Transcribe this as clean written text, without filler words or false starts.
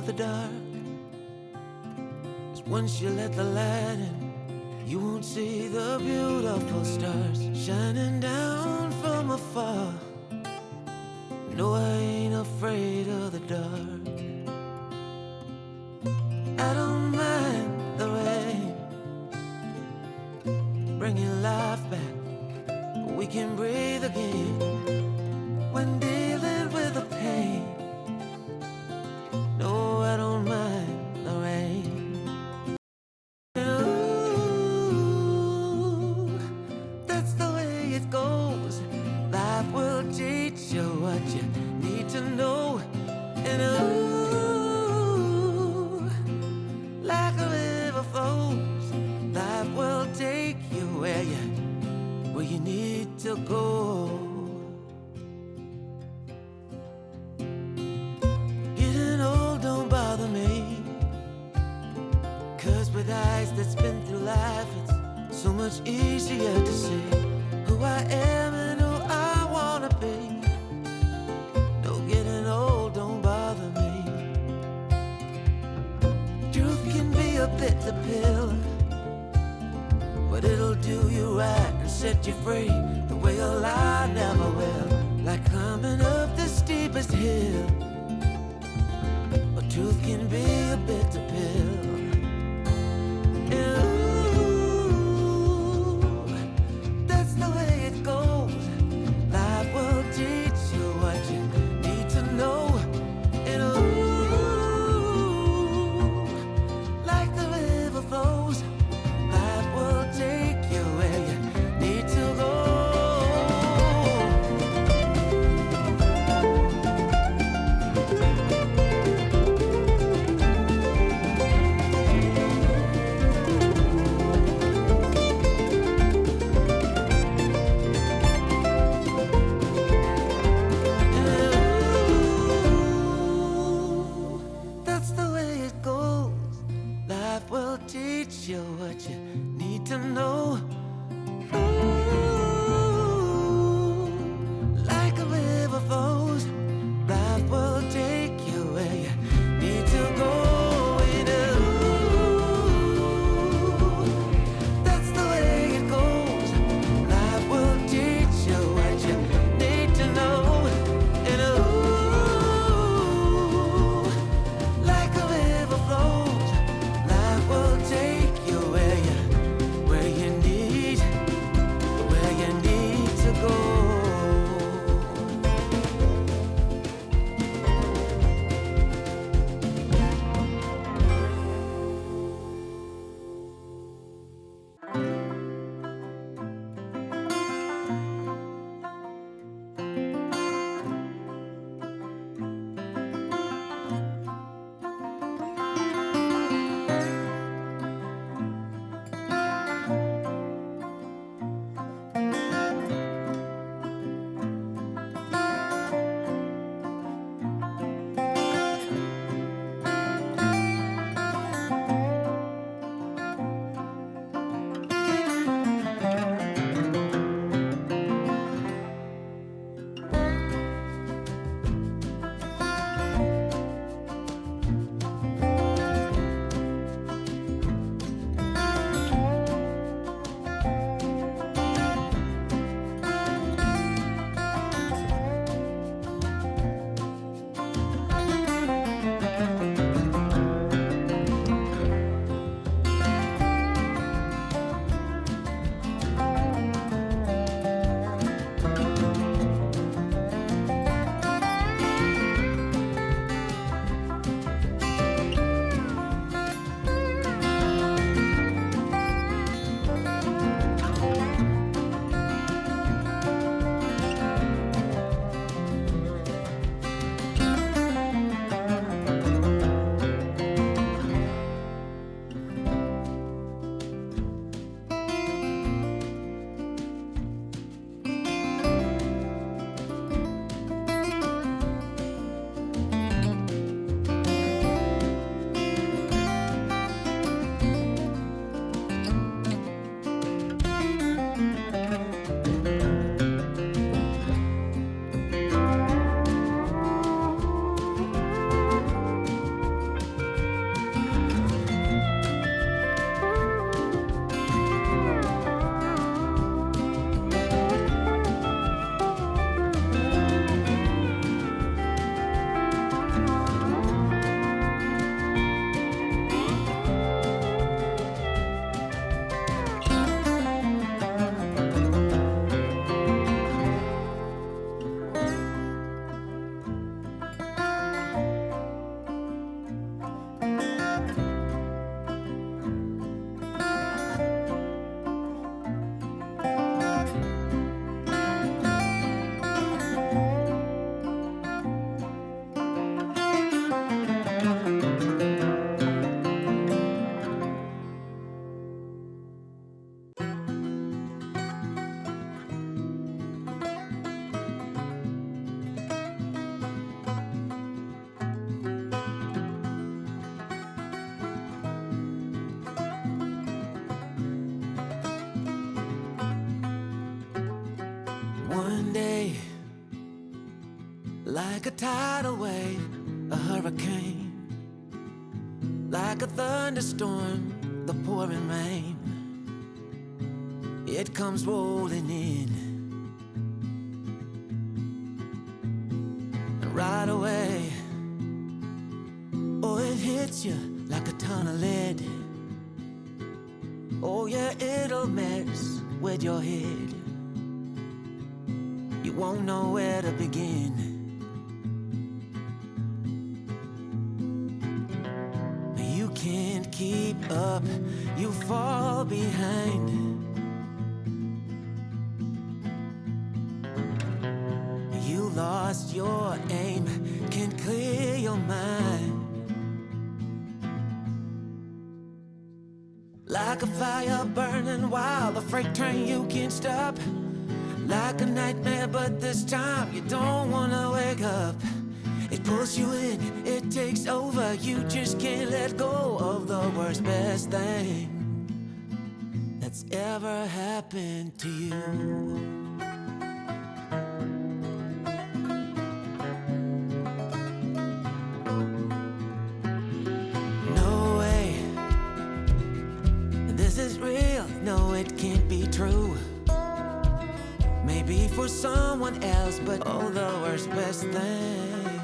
the dark. 'Cause once you let the light in, you won't see the beautiful stars shining down from afar. No, I ain't afraid of the dark. I don't mind the rain, bringing life back. We can breathe again when dealing with the pain. No, I don't mind the rain. Ooh, that's the way it goes. Life will teach you what you need to know. And ooh, like a river flows, life will take you where you need to go. Getting old don't bother me, 'cause with eyes that's been through life, it's so much easier to see who I am and who I wanna be. No, getting old don't bother me. Truth can be a bitter pill, but it'll do you right and set you free the way a lie never will. Like climbing up the steepest hill, but truth can be a bitter pill. And ooh, that's the way it goes. Life will teach you what you need to know. And ooh, like the river flows, life will take you where you need to go. One day, like a tidal wave, a hurricane, like a thunderstorm, the pouring rain, it comes rolling in. And right away, oh, it hits you like a ton of lead. Oh yeah, it'll mess with your head. You won't know where to begin. You can't keep up, you fall behind. You lost your aim, can't clear your mind. Like a fire burning wild, a freight train you can't stop. Like a nightmare, but this time you don't wanna wake up. It pulls you in, it takes over, you just can't let go of the worst, best thing that's ever happened to you. No way, this is real, no it can't be true. Maybe for someone else, but oh, the worst, best thing